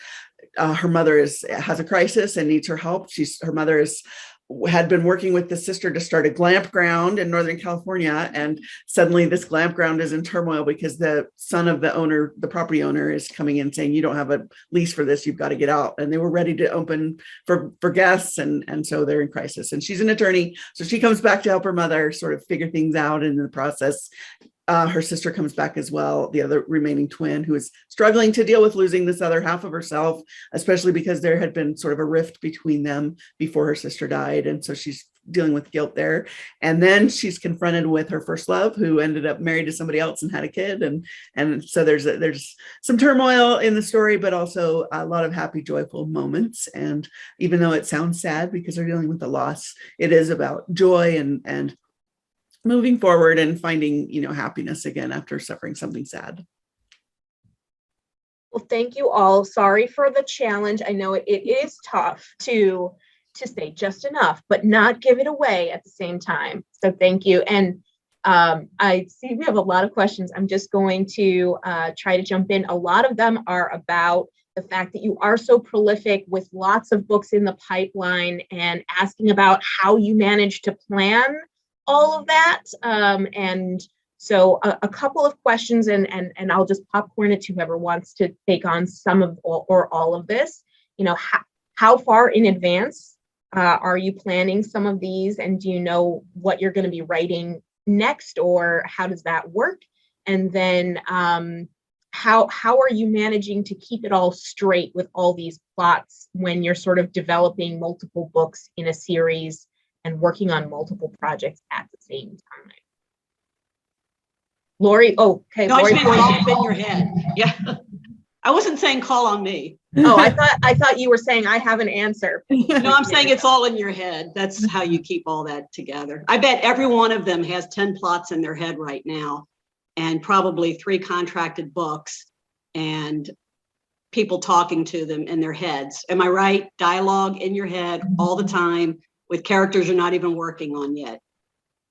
her mother has a crisis and needs her help. Her mother is had been working with the sister to start a glamp ground in Northern California. And suddenly this glamp ground is in turmoil because the son of the owner, the property owner, is coming in saying, you don't have a lease for this, you've got to get out. And they were ready to open for guests. And so they're in crisis. And she's an attorney. So she comes back to help her mother sort of figure things out in the process. Her sister comes back as well, the other remaining twin, who is struggling to deal with losing this other half of herself, especially because there had been sort of a rift between them before her sister died. And so she's dealing with guilt there. And then she's confronted with her first love, who ended up married to somebody else and had a kid. And so there's some turmoil in the story, but also a lot of happy, joyful moments. And even though it sounds sad because they're dealing with the loss, it is about joy and moving forward and finding, happiness again after suffering something sad. Well, thank you all. Sorry for the challenge. I know it is tough to say just enough, but not give it away at the same time. So thank you. And I see we have a lot of questions. I'm just going to try to jump in. A lot of them are about the fact that you are so prolific with lots of books in the pipeline and asking about how you manage to plan all of that. And so a couple of questions, and I'll just popcorn it to whoever wants to take on some of or all of this. How far in advance are you planning some of these, and do you know what you're going to be writing next, or how does that work? And then how are you managing to keep it all straight with all these plots when you're sort of developing multiple books in a series and working on multiple projects at the same time? Lori, okay. No, Lori, I meant call up in your head. Yeah. I wasn't saying call on me. Oh, I thought you were saying I have an answer. No, I'm saying it's all in your head. That's how you keep all that together. I bet every one of them has 10 plots in their head right now, and probably 3 contracted books and people talking to them in their heads. Am I right? Dialogue in your head all the time with characters you're not even working on yet.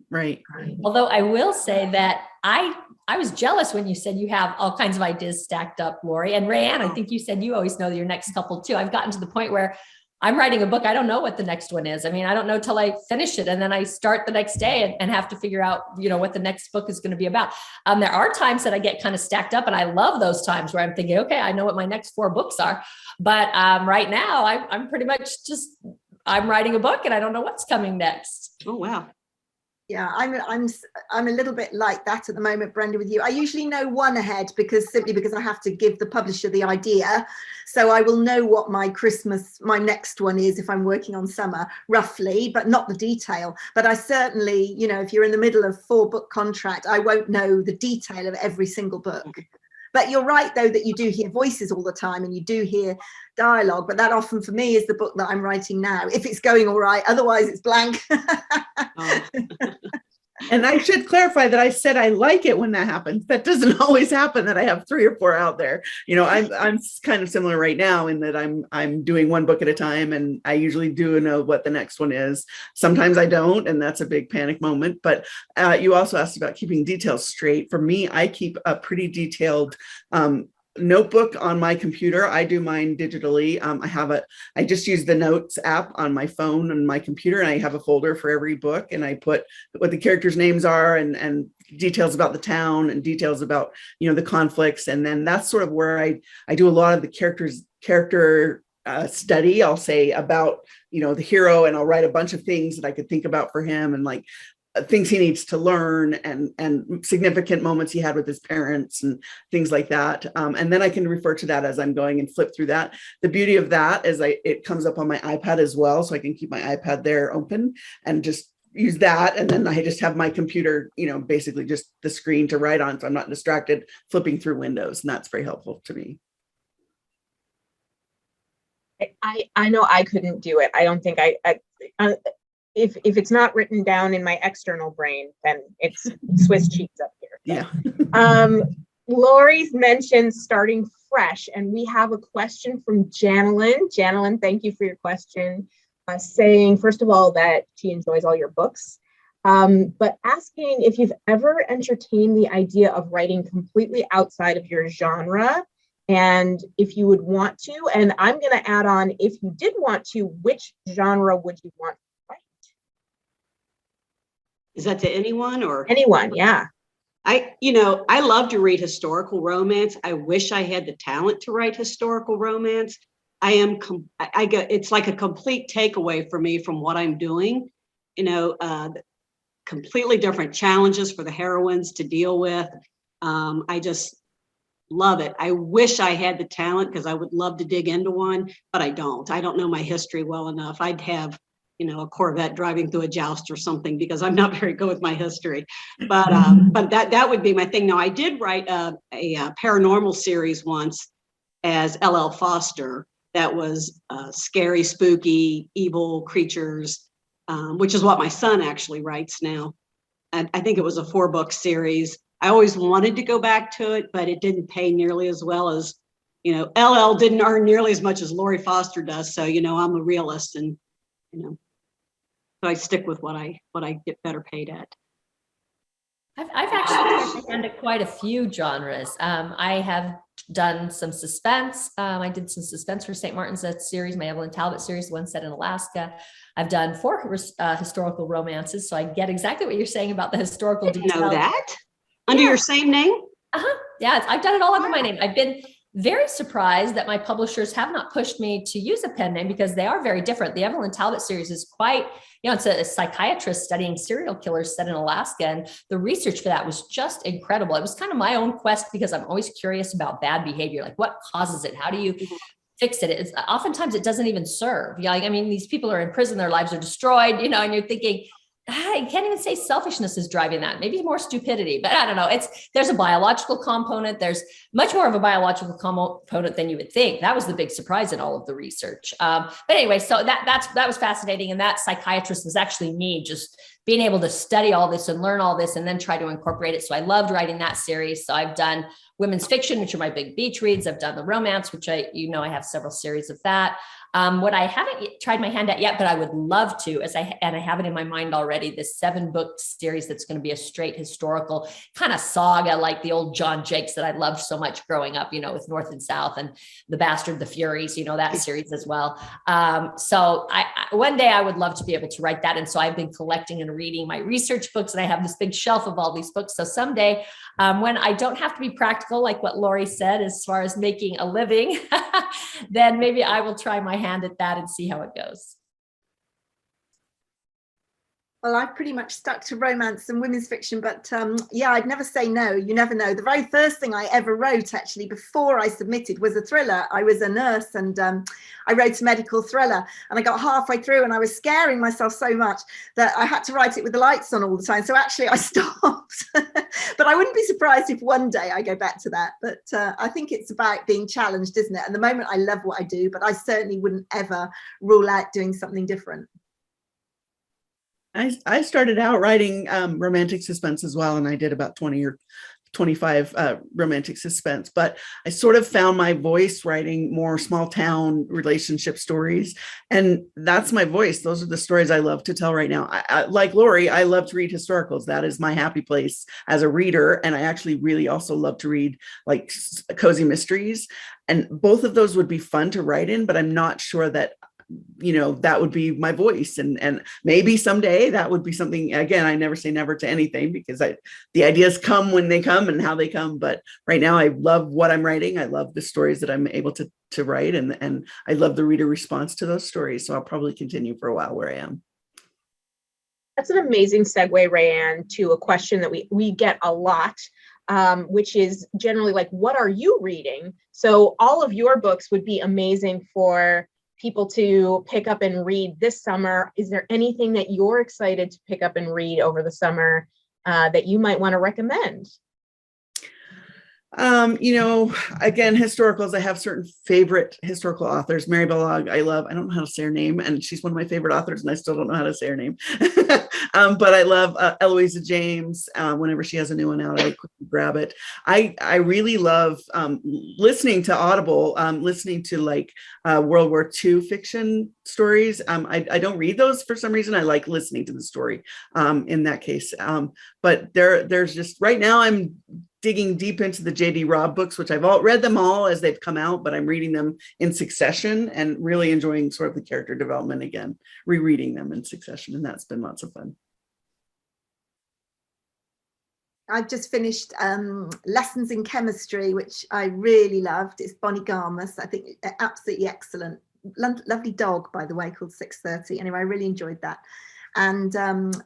Right. Although I will say that I was jealous when you said you have all kinds of ideas stacked up, Lori. And RaeAnne, I think you said you always know your next couple too. I've gotten to the point where I'm writing a book. I don't know what the next one is. I mean, I don't know till I finish it. And then I start the next day and have to figure out, what the next book is going to be about. There are times that I get kind of stacked up, and I love those times where I'm thinking, okay, I know what my next 4 books are. But right now I'm pretty much I'm writing a book and I don't know what's coming next. Oh, wow. Yeah, I'm a little bit like that at the moment, Brenda, with you. I usually know one ahead because I have to give the publisher the idea. So I will know what my next one is if I'm working on summer, roughly, but not the detail. But I certainly, if you're in the middle of 4-book contract, I won't know the detail of every single book. But you're right, though, that you do hear voices all the time and you do hear dialogue. But that often for me is the book that I'm writing now, if it's going all right. Otherwise, it's blank. Oh. And I should clarify that I said I like it when that happens. That doesn't always happen, that I have 3 or 4 out there. I'm kind of similar right now in that I'm doing 1 book at a time, and I usually do know what the next one is. Sometimes I don't, and that's a big panic moment. But you also asked about keeping details straight. For me, I keep a pretty detailed notebook on my computer. I do mine digitally. I just use the notes app on my phone and my computer, and I have a folder for every book, and I put what the characters' names are and details about the town and details about, the conflicts. And then that's sort of where I do a lot of the character study. I'll say about, the hero, and I'll write a bunch of things that I could think about for him, and like things he needs to learn and significant moments he had with his parents and things like that. And then I can refer to that as I'm going and flip through that. The beauty of that is it comes up on my iPad as well. So I can keep my iPad there open and just use that. And then I just have my computer, basically just the screen to write on. So I'm not distracted flipping through windows. And that's very helpful to me. I know I couldn't do it. I don't think if it's not written down in my external brain, then it's Swiss cheese up here. Yeah. Lori's mentioned starting fresh, and we have a question from Janelyn. Janelyn, thank you for your question. Saying, first of all, that she enjoys all your books, but asking if you've ever entertained the idea of writing completely outside of your genre, and if you would want to. And I'm going to add on, if you did want to, which genre would you want? Is that to anyone or? Anyone, yeah. I love to read historical romance. I wish I had the talent to write historical romance. It's like a complete takeaway for me from what I'm doing. Completely different challenges for the heroines to deal with. I just love it. I wish I had the talent because I would love to dig into one, but I don't. I don't know my history well enough. I'd have, a Corvette driving through a joust or something because I'm not very good with my history. But that would be my thing. Now, I did write a paranormal series once as L.L. Foster. That was scary, spooky, evil creatures, which is what my son actually writes now. And I think it was a 4-book series. I always wanted to go back to it, but it didn't pay nearly as well as, LL didn't earn nearly as much as Lori Foster does. So, I'm a realist and, so I stick with what I get better paid at. I've actually tried my hand at quite a few genres. I have done some suspense. I did some suspense for St. Martin's, that series, my Evelyn Talbot series, one set in Alaska. I've done 4 historical romances, so I get exactly what you're saying about the historical details. Know that? Under your same name? Yeah, I've done it all under my name. I've been very surprised that my publishers have not pushed me to use a pen name because they are very different. The Evelyn Talbot series is quite, it's a psychiatrist studying serial killers set in Alaska. And the research for that was just incredible. It was kind of my own quest because I'm always curious about bad behavior. Like what causes it? How do you fix it? Oftentimes it doesn't even serve. These people are in prison, their lives are destroyed, and you're thinking, I can't even say selfishness is driving that. Maybe more stupidity, but I don't know. There's a biological component. There's much more of a biological component than you would think. That was the big surprise in all of the research. But anyway, so that was fascinating. And that psychiatrist was actually me, just being able to study all this and learn all this and then try to incorporate it. So I loved writing that series. So I've done women's fiction, which are my big beach reads. I've done the romance, which I have several series of that. What I haven't tried my hand at yet, but I would love to, and I have it in my mind already, this 7-book series that's going to be a straight historical kind of saga, like the old John Jakes that I loved so much growing up, with North and South and The Bastard, The Furies, that series as well. So one day I would love to be able to write that. And so I've been collecting and reading my research books, and I have this big shelf of all these books. So someday when I don't have to be practical, like what Lori said, as far as making a living, then maybe I will try my hand at that and see how it goes. Well, I've pretty much stuck to romance and women's fiction, but I'd never say no. You never know. The very first thing I ever wrote, actually, before I submitted, was a thriller. I was a nurse and I wrote a medical thriller, and I got halfway through and I was scaring myself so much that I had to write it with the lights on all the time. So actually I stopped, but I wouldn't be surprised if one day I go back to that. But I think it's about being challenged, isn't it? At the moment, I love what I do, but I certainly wouldn't ever rule out doing something different. I started out writing romantic suspense as well, and I did about 20 or 25 romantic suspense, but I sort of found my voice writing more small town relationship stories, and that's my voice. Those are the stories I love to tell right now. I like Lori, I love to read historicals. That is my happy place as a reader, and I actually really also love to read like cozy mysteries, and both of those would be fun to write in, but I'm not sure that that would be my voice, and maybe someday that would be something. Again, I never say never to anything because the ideas come when they come and how they come, but right now I love what I'm writing. I love the stories that I'm able to write, and I love the reader response to those stories, so I'll probably continue for a while where I am. That's an amazing segue, RaeAnne, to a question that we get a lot, which is generally like, what are you reading? So all of your books would be amazing for people to pick up and read this summer. Is there anything that you're excited to pick up and read over the summer that you might want to recommend? Again, historicals, I have certain favorite historical authors. Mary Bellog, I don't know how to say her name, and she's one of my favorite authors, and I still don't know how to say her name. But I love Eloisa James. Whenever she has a new one out, I quickly grab it. I really love listening to Audible, listening to like World War II fiction stories. I don't read those for some reason. I like listening to the story in that case. But there's just right now I'm digging deep into the J.D. Robb books, which I've read them all as they've come out, but I'm reading them in succession and really enjoying sort of the character development again, rereading them in succession. And that's been lots of fun. I've just finished Lessons in Chemistry, which I really loved. It's Bonnie Garmus. I think absolutely excellent. Lovely dog, by the way, called 630. Anyway, I really enjoyed that. And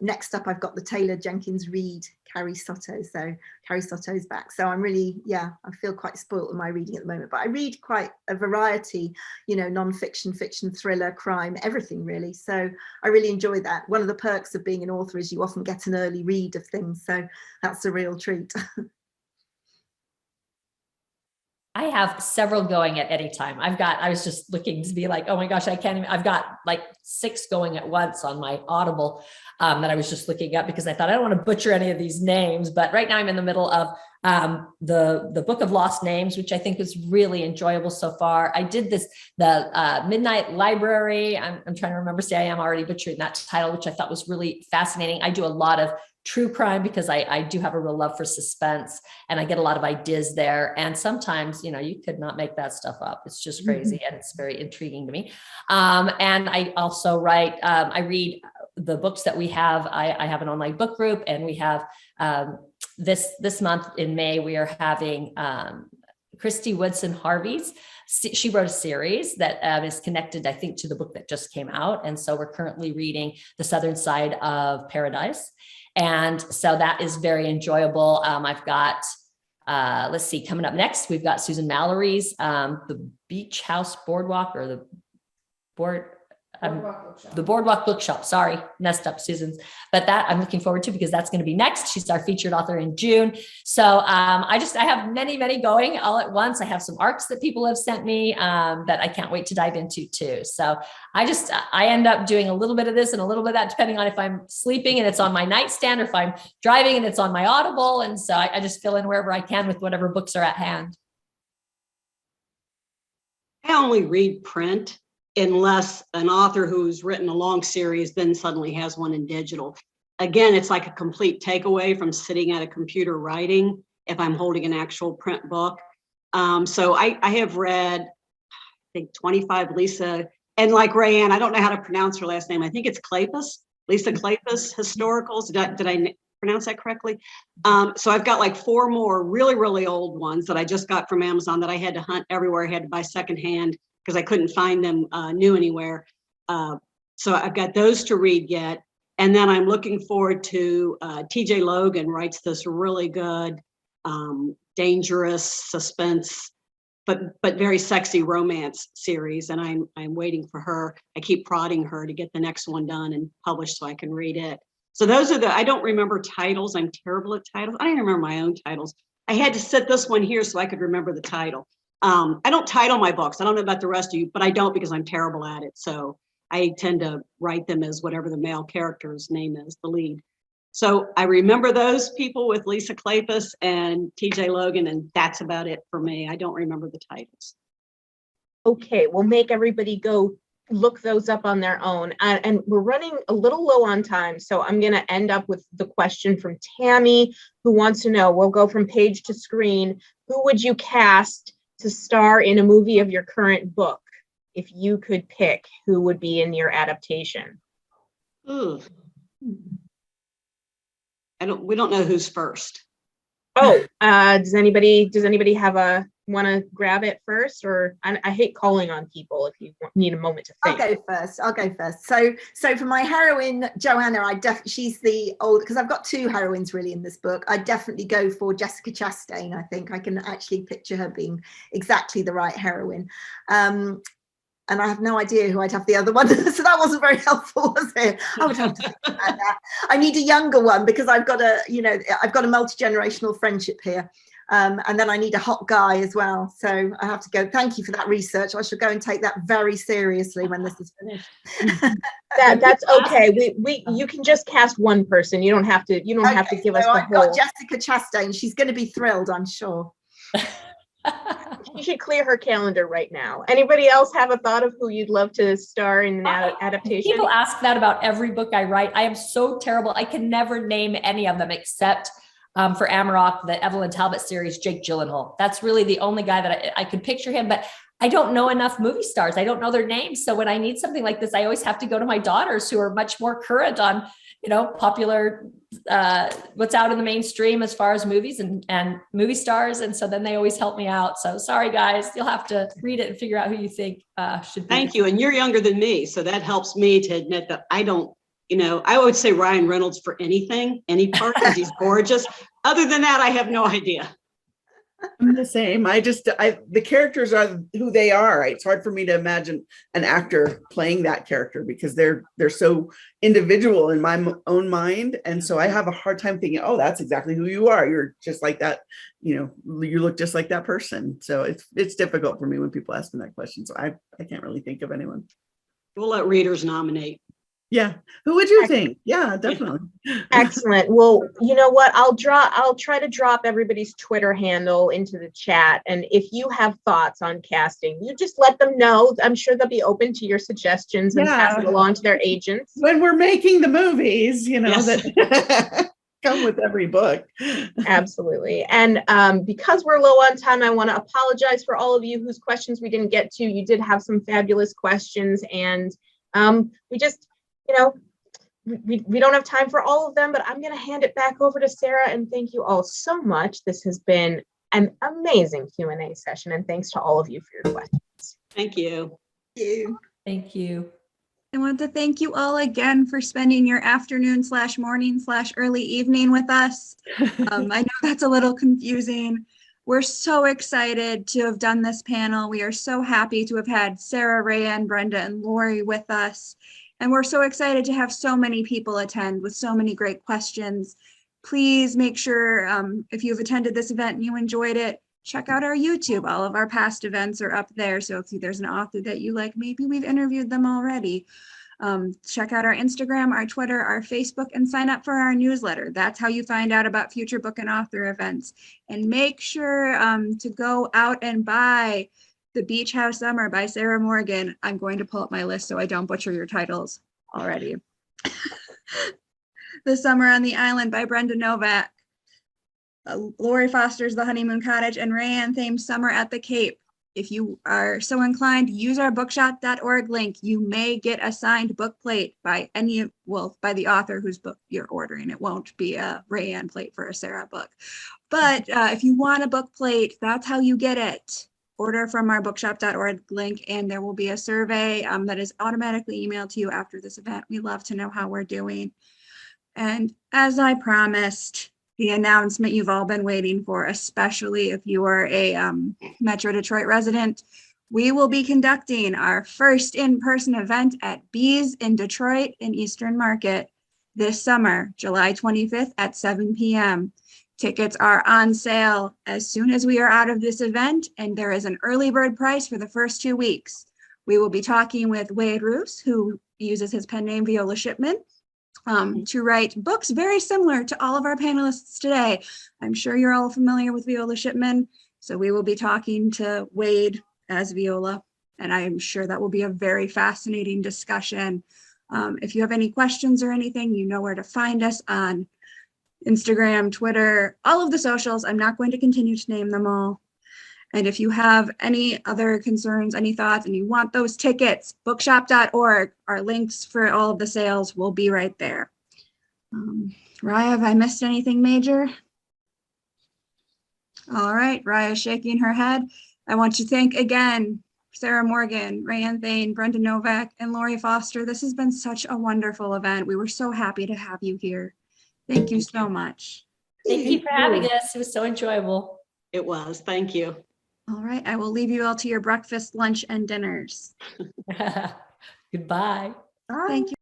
next up, I've got the Taylor Jenkins Reid, Carrie Soto. So Carrie Soto's back. So I'm really, I feel quite spoilt with my reading at the moment. But I read quite a variety, non-fiction, fiction, thriller, crime, everything really. So I really enjoy that. One of the perks of being an author is you often get an early read of things. So that's a real treat. I have several going at any time. I was just looking to be like, oh my gosh, I can't even, I've got like 6 going at once on my Audible that I was just looking up because I thought I don't want to butcher any of these names. But right now I'm in the middle of the Book of Lost Names, which I think is really enjoyable so far. I did the Midnight Library. I'm trying to remember, see, I am already butchering that title, which I thought was really fascinating. I do a lot of true crime because I do have a real love for suspense and I get a lot of ideas there. And sometimes, you could not make that stuff up. It's just crazy and it's very intriguing to me. And I also write, I read the books that we have. I have an online book group and we have this month in May, we are having Christy Woodson Harvey's. She wrote a series that is connected, I think, to the book that just came out. And so we're currently reading The Southern Side of Paradise. And so that is very enjoyable. I've got, let's see, coming up next, we've got Susan Mallory's The Beach House Boardwalk or the Boardwalk Bookshop. Sorry, messed up Susan's, but that I'm looking forward to because that's going to be next. She's our featured author in June. So I have many going all at once. I have some arcs that people have sent me that I can't wait to dive into too. So I end up doing a little bit of this and a little bit of that, depending on if I'm sleeping and it's on my nightstand or if I'm driving and it's on my Audible. And so I just fill in wherever I can with whatever books are at hand. I only read print unless an author who's written a long series then suddenly has one in digital. Again, it's like a complete takeaway from sitting at a computer writing if I'm holding an actual print book. So I have read, I think 25 Lisa, and like RaeAnne, I don't know how to pronounce her last name. I think it's Kleypas, Lisa Kleypas historicals. Did I pronounce that correctly? So I've got like 4 more really old ones that I just got from Amazon that I had to hunt everywhere. I had to buy secondhand because I couldn't find them new anywhere. So I've got those to read yet. And then I'm looking forward to TJ Logan writes this really good, dangerous suspense, but very sexy romance series. And I'm waiting for her. I keep prodding her to get the next one done and published so I can read it. So those are I don't remember titles. I'm terrible at titles. I don't even remember my own titles. I had to set this one here so I could remember the title. I don't title my books. I don't know about the rest of you, but I don't because I'm terrible at it. So I tend to write them as whatever the male character's name is, the lead. So I remember those people with Lisa Kleypas and TJ Logan, and that's about it for me. I don't remember the titles. Okay, we'll make everybody go look those up on their own. And we're running a little low on time, so I'm going to end up with the question from Tammy, who wants to know, we'll go from page to screen, who would you cast to star in a movie of your current book? If you could pick, who would be in your adaptation? Ooh. We don't know who's first. Oh, does anybody want to grab it first? Or I hate calling on people if you need a moment to think. I'll go first. So for my heroine, Joanna, she's the old, because I've got 2 heroines really in this book. I definitely go for Jessica Chastain. I think I can actually picture her being exactly the right heroine. And I have no idea who I'd have the other one. So that wasn't very helpful, was it? I would have to think about that. I need a younger one because I've got a multi-generational friendship here. And then I need a hot guy as well. So I have to go. Thank you for that research. I shall go and take that very seriously when this is finished. That's okay. You can just cast one person. You don't have to give us the whole. Got Jessica Chastain. She's going to be thrilled, I'm sure. She should clear her calendar right now. Anybody else have a thought of who you'd love to star in an adaptation? People ask that about every book I write. I am so terrible. I can never name any of them except for Amarok, the Evelyn Talbot series, Jake Gyllenhaal. That's really the only guy that I could picture him, but I don't know enough movie stars. I don't know their names. So when I need something like this, I always have to go to my daughters who are much more current on, popular, what's out in the mainstream as far as movies and movie stars. And so then they always help me out. So sorry, guys, you'll have to read it and figure out who you think should be. Thank you. And you're younger than me. So that helps me to admit that I don't, I would say Ryan Reynolds for anything, any part, because he's gorgeous. Other than that, I have no idea. I'm the same. The characters are who they are. It's hard for me to imagine an actor playing that character because they're so individual in my own mind. And so I have a hard time thinking, oh, that's exactly who you are. You're just like that. You look just like that person. So it's difficult for me when people ask me that question. So I can't really think of anyone. We'll let readers nominate. Yeah. Who would you think? Yeah, definitely. Excellent. Well, you know what? I'll try to drop everybody's Twitter handle into the chat. And if you have thoughts on casting, you just let them know. I'm sure they'll be open to your suggestions and pass it along to their agents. When we're making the movies, Yes. that come with every book. Absolutely. And because we're low on time, I want to apologize for all of you whose questions we didn't get to. You did have some fabulous questions, and we just, we don't have time for all of them, but I'm going to hand it back over to Sarah, and thank you all so much. This has been an amazing Q&A session, and thanks to all of you for your questions. Thank you. Thank you. I want to thank you all again for spending your afternoon/morning/early evening with us. I know that's a little confusing. We're so excited to have done this panel. We are so happy to have had Sarah, RaeAnne, Brenda, and Lori with us. And we're so excited to have so many people attend with so many great questions. Please make sure if you've attended this event and you enjoyed it, check out our YouTube. All of our past events are up there. So if there's an author that you like, maybe we've interviewed them already. Check out our Instagram, our Twitter, our Facebook, and sign up for our newsletter. That's how you find out about future book and author events. And make sure to go out and buy The Beach House Summer by Sarah Morgan. I'm going to pull up my list so I don't butcher your titles already. The Summer on the Island by Brenda Novak. Lori Foster's The Honeymoon Cottage, and RaeAnne Thayne's Summer at the Cape. If you are so inclined, use our bookshop.org link. You may get a signed book plate by by the author whose book you're ordering. It won't be a RaeAnne plate for a Sarah book. But if you want a book plate, that's how you get it. Order from our bookshop.org link, and there will be a survey that is automatically emailed to you after this event. We love to know how we're doing. And as I promised, the announcement you've all been waiting for, especially if you are a Metro Detroit resident, we will be conducting our first in-person event at Bees in Detroit in Eastern Market this summer, July 25th at 7 p.m. Tickets are on sale as soon as we are out of this event, and there is an early bird price for the first 2 weeks. We will be talking with Wade Roos, who uses his pen name Viola Shipman, to write books very similar to all of our panelists today. I'm sure you're all familiar with Viola Shipman, so we will be talking to Wade as Viola, and I'm sure that will be a very fascinating discussion. If you have any questions or anything, you know where to find us on Instagram, Twitter, all of the socials. I'm not going to continue to name them all. And if you have any other concerns, any thoughts, and you want those tickets, bookshop.org, our links for all of the sales will be right there. Raya, have I missed anything major? All right, Raya's shaking her head. I want to thank again Sarah Morgan, RaeAnne Thayne, Brenda Novak, and Lori Foster. This has been such a wonderful event. We were so happy to have you here. Thank you so much. Thank you for having us. It was so enjoyable. It was. Thank you. All right, I will leave you all to your breakfast, lunch, and dinners. Goodbye. Thank you.